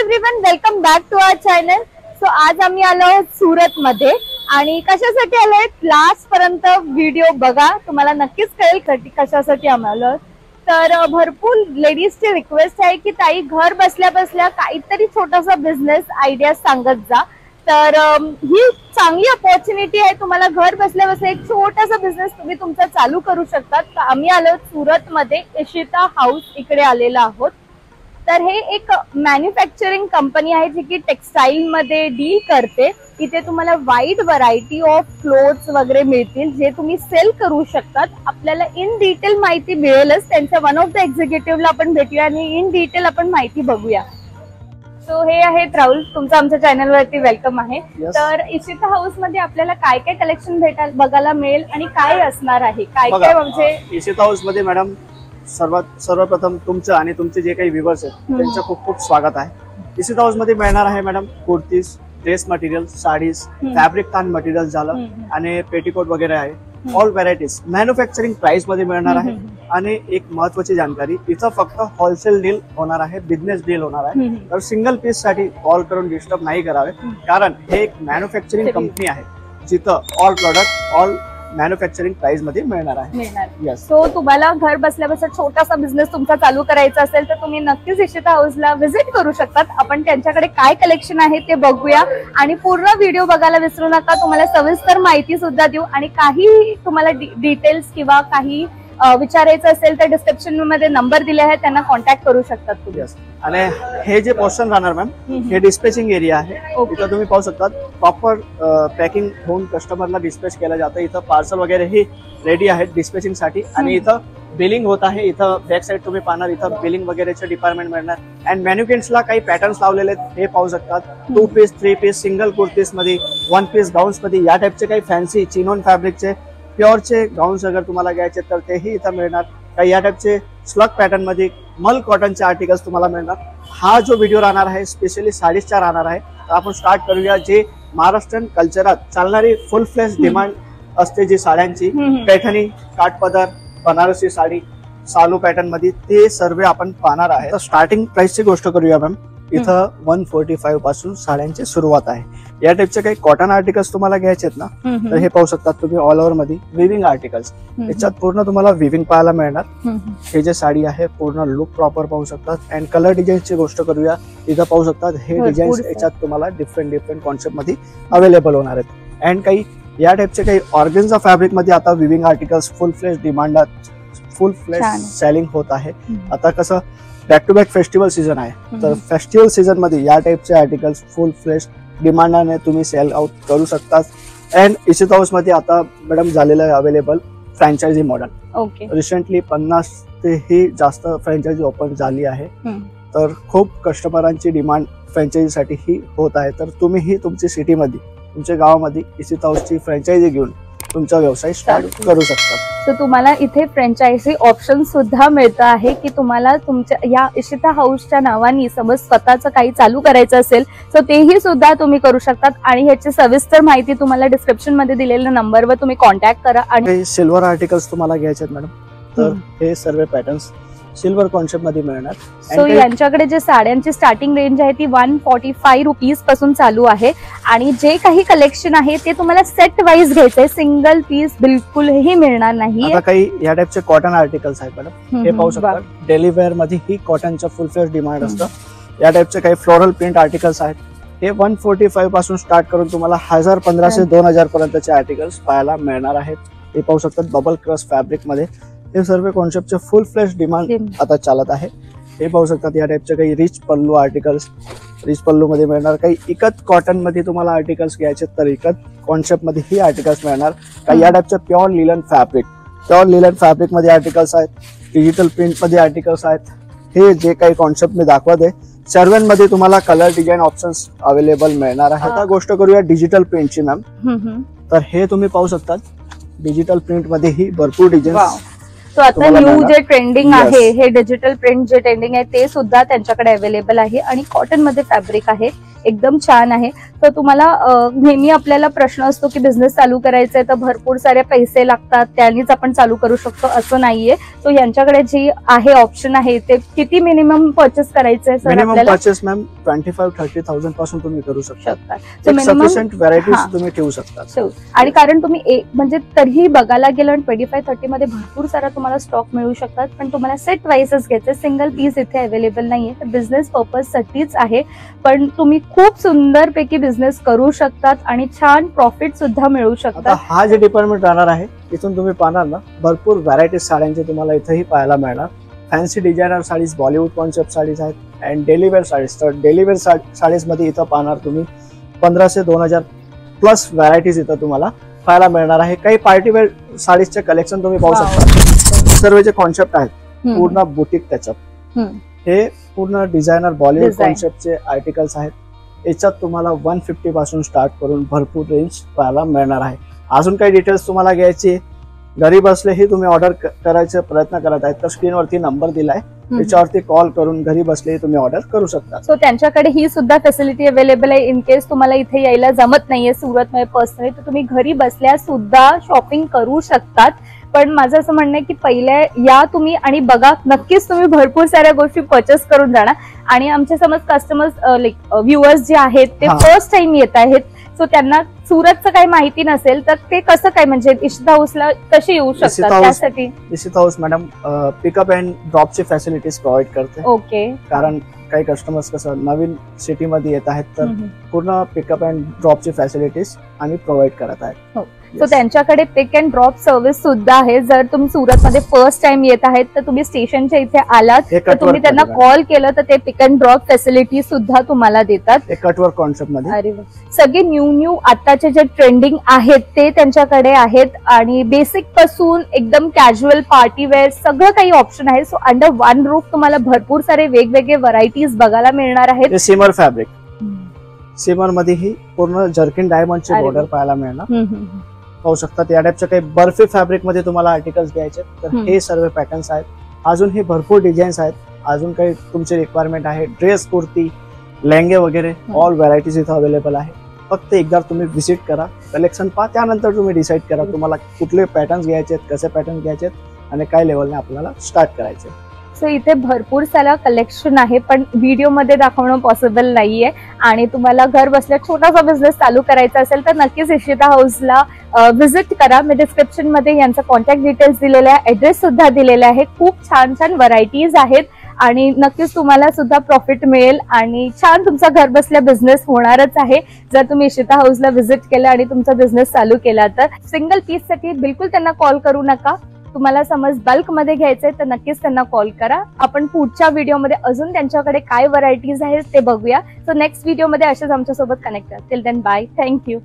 Everyone, welcome back to our channel. So आज आम्ही आलो आहोत सुरत मध्ये आणि कशासाठी आलोय लास्ट पर्यंत व्हिडिओ बघा, तुम्हाला नक्कीच कळेल कशासाठी आम्ही आलो. तर भरपूर लेडीजची रिक्वेस्ट आहे की ताई घर बसल्या बसल्या काहीतरी छोटासा बिझनेस आयडिया सांगत जा. तर ही चांगली अपॉर्च्युनिटी आहे, तुम्हाला घर बसल्या बसल्या एक छोटासा बिझनेस तुम्ही तुमचा चालू करू शकतात. तर आम्ही आलो सुरत मध्ये इशिता हाऊस इकडे आलेला आहोत. तर हे एक मॅन्युफॅक्चरिंग कंपनी आहे जी की टेक्सटाईल मध्ये डील करते. इथे तुम्हाला वाईड व्हरायटी ऑफ क्लोथ्स वगैरे मिळतील जे तुम्ही सेल करू शकतात. आपल्याला इन डिटेल माहिती मिळेलच, त्यांच्या वन ऑफ द एक्झिक्युटिव्हला आपण भेटूया आणि इन डिटेल आपण माहिती बघूया. सो हे आहेत राहुल, तुमचं आमच्या चॅनल वरती वेलकम आहे. तर इशिता हाऊस मध्ये आपल्याला काय काय कलेक्शन बघायला मिळेल आणि काय असणार आहे, काय काय म्हणजे इशिता हाऊस मध्ये मॅडम सर्वप्रथम तुमचं आणि तुमचे जे काही व्ह्यूअर्स आहेत त्यांचं खूप खूप स्वागत आहे. इशिता हाऊस मध्ये मिळणार आहे madam kurtis, dress material, sarees, fabric तान मटेरियल झालं आणि पेटीकोट वगैरे आहे. ऑल व्हरायटीज मॅन्युफॅक्चरिंग प्राइस मध्ये मिळणार आहे. आणि एक महत्वाची जानकारी, इथं फक्त होलसेल डील होणार आहे, बिझनेस डील होणार आहे. तर सिंगल पीस साठी कॉल करून डिस्टर्ब नाही करावे, कारण हे एक मॅन्युफॅक्चरिंग कंपनी आहे जिथं all product all manufacturing price मध्ये मिळणार आहे. सो तुम्हाला घर बसल्या बसल्या छोटासा बिझनेस तुमचा चालू करायचा असेल तर तुम्ही नक्कीच इशिता हाऊसला व्हिजिट करू शकतात. आपण त्यांच्याकडे काय कलेक्शन आहे ते बघूया आणि पूर्ण व्हिडिओ बघायला विसरू नका. तुम्हाला सविस्तर माहिती सुद्धा देऊ आणि काही तुम्हाला डिटेल्स किंवा काही विचारायचं असेल तर डिस्क्रिप्शन मध्ये नंबर दिले आहे, त्यांना कॉन्टॅक्ट करू शकतात तुम्ही. आणि हे जे पोर्शन राहणार मॅम, हे डिस्पॅचिंग एरिया आहे. इथं तुम्ही पाहू शकता प्रॉपर पॅकिंग होऊन कस्टमरला डिस्पॅच केलं जातं. इथं पार्सल वगैरे ही रेडी आहेत डिस्पॅचिंग साठी. आणि इथं बिलिंग होत आहे. इथं बॅक साईड तुम्ही पाहणार, इथं बिलिंग वगैरेचे डिपार्टमेंट मिळणार. अँड मॅन्युकेन्सला काही पॅटर्न्स लावलेले आहेत, हे पाहू शकतात. 2 पीस 3 पीस सिंगल कुर्तीज मध्ये, 1 पीस गाऊन्स मध्ये, या टाइपचे काही फॅन्सी चिनोन फॅब्रिकचे प्युअरचे गाऊन्स अगर तुम्हाला घ्यायचे तर तेही इथं मिळणार. काही या टाइपचे स्लग पॅटर्न मध्ये मल कॉटनचे आर्टिकल्स तुम्हाला मिळणार. हा जो व्हिडिओ राहणार आहे स्पेशली साडीजचा राहणार आहे. तर आपण स्टार्ट करूया. जे महाराष्ट्रीयन कल्चरात चालणारी फुल फ्लेश डिमांड असते जी साड्यांची, पैठणी, काठपदर, बनारसी साडी, सालू पॅटर्न मध्ये, ते सर्व आपण पाहणार आहे. तर स्टार्टिंग प्राइसची गोष्ट करूया मॅम. इथं 145 पासून साड्यांची सुरुवात आहे. या टाइपचे काही कॉटन आर्टिकल्स तुम्हाला घ्यायचे ना, तर हे पाहू शकतात तुम्ही ऑल ओव्हर मध्ये विविंग आर्टिकल्स. याच्यात पूर्ण तुम्हाला विविंग पाहायला मिळणार. हे जे साडी आहे पूर्ण लुक प्रॉपर पाहू शकतात. अँड कलर डिझाईनची गोष्ट करूया, इथं पाहू शकतात हे डिझाईन्स याच्यात तुम्हाला डिफरंट कॉन्सेप्ट मध्ये अवेलेबल होणार आहेत. अँड काही या टाइपचे काही ऑर्गेन्झा फॅब्रिक मध्ये आता विविंग आर्टिकल्स फुल फ्लेश डिमांडात, फुल फ्लेश सेलिंग होत आहे. आता कसं back to back festival season आहे, तर फेस्टिवल सीझन मध्ये या टाइपचे आर्टिकल्स फुल फ्लेश डिमांडाने तुम्ही सेल आउट करू शकता. अँड इशिता हाऊस मध्ये आता मॅडम झालेलं आहे अवेलेबल फ्रँचायझी मॉडेल. रिसेंटली 50 ते ही जास्त फ्रँचायझी ओपन झाली आहे. तर खूप कस्टमरांची डिमांड फ्रँचायझीसाठी ही होत आहे. तर तुम्हीही तुमची सिटीमध्ये, तुमच्या गावामध्ये इशिता हाऊसची फ्रँचायझी घेऊन तुमचा व्यवसाय स्टार्ट करू शकता. तर तुम्हाला इथे फ्रँचायझी ऑप्शन सुद्धा मिळतं आहे की तुम्हाला तुमच्या या इशिता हाऊसच्या नावाने समज स्वतःचं काही चालू करायचं असेल तर तेही सुद्धा तुम्ही करू शकतात. आणि ह्याची सविस्तर माहिती तुम्हाला डिस्क्रिप्शन मध्ये दिलेल्या नंबरवर तुम्ही कॉन्टॅक्ट करा. आणि सिल्वर आर्टिकल्स तुम्हाला घ्यायचे आहेत मॅडम, तर हे सर्व पॅटर्न्स सिल्वर कॉन्सेप्ट मध्ये मिळणार. सो यांच्याकडे जे साड्यांची स्टार्टिंग रेंज आहे ती 145 रुपीज पासून चालू आहे. आणि जे काही कलेक्शन आहे ते तुम्हाला सेट वाईज घ्यायचंय, सिंगल पीस बिलकुलही मिळणार नाही. आता काही या टाइपचे कॉटन आर्टिकल्स आहेत मॅडम, हे पाहू शकता. डेली वेअर मध्ये ही कॉटनचं फुल फ्लेश डिमांड असतं. या टाइपचे काही फ्लोरल प्रिंट आर्टिकल्स आहेत. हे 145 पासून स्टार्ट करून तुम्हाला 1000, 1500, 2000 पर्यंतचे आर्टिकल्स पाहायला मिळणार आहेत. हे पाहू शकतात बबल क्रश फॅब्रिक मध्ये. हे सर्व कॉन्सेप्टचे फुल फ्लेश डिमांड आता चालत आहे. हे पाहू शकतात या टाइपचे काही रिच पल्लू आर्टिकल्स, रिच पल्लू मध्ये मिळणार. काही इकत कॉटन मध्ये तुम्हाला आर्टिकल्स घ्यायचे तर इकत कॉन्सेप्ट मध्ये ही आर्टिकल्स मिळणार. काही या टाइपचे प्युअर लिलन फॅब्रिक मध्ये आर्टिकल्स आहेत. डिजिटल प्रिंट मध्ये आर्टिकल्स आहेत. हे जे काही कॉन्सेप्ट मी दाखवत आहे सर्वांमध्ये तुम्हाला कलर डिझाईन ऑप्शन्स अवेलेबल मिळणार आहे. आता गोष्ट करूया डिजिटल प्रिंटची मॅम. तर हे तुम्ही पाहू शकतात डिजिटल प्रिंट मध्ये ही भरपूर डिझाईन सो आता तुम्हाला न्यू मिळणार. जे ट्रेंडिंग Yes. आहे, हे डिजिटल प्रिंट जे ट्रेंडिंग आहे ते सुद्धा त्यांच्याकडे अवेलेबल आहे आणि कॉटन मध्ये फॅब्रिक आहे, एकदम छान आहे. तर तुम्हाला नेहमी आपल्याला प्रश्न असतो की बिझनेस चालू करायचा आहे तर भरपूर सारे पैसे लागतात, त्यानेच आपण चालू करू शकतो, असं नाहीये. तो यांच्याकडे जी आहे ऑप्शन आहे ते किती मिनिमम परचेस करायचंय सर मिनिमम आपल्याला परचेस मॅम 25-30,000 पासून तुम्ही करू शकता. So minimum- सफिशियंट व्हरायटीज हा. तुम्ही ठेवू शकता. So, आणि कारण तुम्ही म्हणजे तरीही बघायला गेलं 25-30 मध्ये भरपूर सारा तुम्हाला स्टॉक मिळू शकतात, पण तुम्हाला सेट वाईजच घ्यायचं, सिंगल पीस इथे अवेलेबल नाहीये. तर बिझनेस पर्पज साठीच आहे, पण तुम्ही खूप सुंदर पैकी बिझनेस करू शकतात आणि छान प्रॉफिट सुद्धा मिळू आता शकतात. हा जे डिपार्टमेंट राहणार आहे इथून तुम्ही पाहणार ना भरपूर व्हरायटीज साड्यांचे तुम्हाला इथेही पाहायला मिळणार. Fancy designer sarees, Bollywood concept sarees आहेत अँड डेली वेअर साडीज. तर डेली वेअर साडीज मध्ये इथं पाहणार तुम्ही 1500 ते 2000 प्लस व्हरायटीज इथं तुम्हाला पाहायला मिळणार आहे. काही पार्टी वेअर साडीजचे कलेक्शन तुम्ही पाहू Wow. शकता. सर्व जे कॉन्सेप्ट आहेत हम्म. पूर्ण बुटीक त्याच्यात, हम्म. हे पूर्ण डिझायनर बॉलिवूड Design. कॉन्सेप्टचे आर्टिकल्स आहेत. याच्यात तुम्हाला 150 पासून स्टार्ट करून भरपूर रेंज पाहायला मिळणार आहे. अजून काही डिटेल्स तुम्हाला घ्यायची, घरी बसलेही तुम्ही ऑर्डर करायचा प्रयत्न करत आहेत तर स्क्रीनवरती नंबर दिलाय, त्याच्यावरती कॉल करून घरी बसलेही तुम्ही ऑर्डर करू शकता. सो त्यांच्याकडे ही सुद्धा फॅसिलिटी अवेलेबल आहे. इन केस तुम्हाला इथे यायला जमत नाहीये सुरतमध्ये पर्सनली, तर तुम्ही घरी बसल्या सुद्धा शॉपिंग करू शकतात. पण माझं असं म्हणणं आहे की पहिले या तुम्ही आणि बघा, नक्कीच तुम्ही भरपूर साऱ्या गोष्टी परचेस करून जाणार. आणि आमचे समज कस्टमर्स लाईक व्ह्युअर्स जे आहेत ते हा. फर्स्ट टाइम येत आहेत, सो त्यांना सुरतचं काही माहिती नसेल तर ते कसं काय, म्हणजे इशिता हाऊसला कसे येऊ इशिता शकतात हाऊस- त्यासाठी? Ishita house madam pickup and ड्रॉपची फॅसिलिटीज प्रोव्हाइड करते. ओके. कारण काही कस्टमर्स कसं नवीन सिटीमध्ये येत आहेत तर पूर्ण पिकअप अँड ड्रॉपची फॅसिलिटीज आम्ही प्रोव्हाइड करत आहेत. सो त्यांच्याकडे पिक अँड ड्रॉप सर्व्हिस सुद्धा आहे. जर तुम्ही सुरतमध्ये फर्स्ट टाइम येत आहेत तर तुम्ही स्टेशनच्या इथे आलात हे तर तुम्ही त्यांना कॉल केलं तर ते पिक अँड ड्रॉप फॅसिलिटी सुद्धा तुम्हाला देतात. कटवर्क कॉन्सेप्ट मध्ये अरे वा. सगळे न्यू आताचे जे ट्रेंडिंग आहेत ते त्यांच्याकडे आहेत आणि बेसिक पासून एकदम कॅज्युअल पार्टी वेअर सगळं काही ऑप्शन आहे. सो अंडर वन रूफ तुम्हाला भरपूर सारे वेगवेगळे व्हरायटीज बघायला मिळणार आहेत. हे सिमर फॅब्रिक, सिमर मध्येही पूर्ण जर्किन डायमंडचे अरे वा. बॉर्डर पाहायला मिळणार. पाहू शकतात या टाइपच्या काही बर्फी फॅब्रिक मध्ये तुम्हाला आर्टिकल्स घ्यायचे तर हे सर्व पॅटर्न्स आहेत. अजूनही भरपूर डिझाईन्स आहेत. अजून काही तुमचे रिक्वायरमेंट आहे, ड्रेस, कुर्ती, लेहंगे वगैरे ऑल व्हरायटीज इथं अवेलेबल आहे. फक्त एकदा तुम्ही व्हिजिट करा, कलेक्शन पहा, त्यानंतर तुम्ही डिसाईड करा तुम्हाला कुठले पॅटर्न्स घ्यायचे आहेत, कसे पॅटर्न घ्यायचे आहेत आणि काय लेवलने आपल्याला स्टार्ट करायचे. सो इथे भरपूर सारा कलेक्शन आहे, पण व्हिडिओ मध्ये दाखवणं पॉसिबल नाहीये. आणि तुम्हाला घर बसल्या छोटासा बिझनेस चालू करायचा असेल तर नक्कीच इशिता हाऊसला व्हिजिट करा. मी डिस्क्रिप्शन मध्ये यांचा कॉन्टॅक्ट डिटेल्स दिलेले आहे, ऍड्रेस सुद्धा दिलेला आहे. खूप छान छान व्हरायटीज आहेत आणि नक्कीच तुम्हाला सुद्धा प्रॉफिट मिळेल आणि छान तुमचा घर बसल्या बिझनेस होणारच आहे जर तुम्ही इशिता हाऊसला व्हिजिट केलं आणि तुमचा बिझनेस चालू केला तर. सिंगल पीस साठी बिलकुल त्यांना कॉल करू नका. तुम्हाला समज बल्क मध्ये घ्यायचंय तर नक्कीच त्यांना कॉल करा. आपण पुढच्या व्हिडिओमध्ये अजून त्यांच्याकडे काय व्हरायटीज आहेत ते बघूया. सो नेक्स्ट व्हिडिओमध्ये असेच आमच्यासोबत कनेक्ट करा. Till then bye, thank you.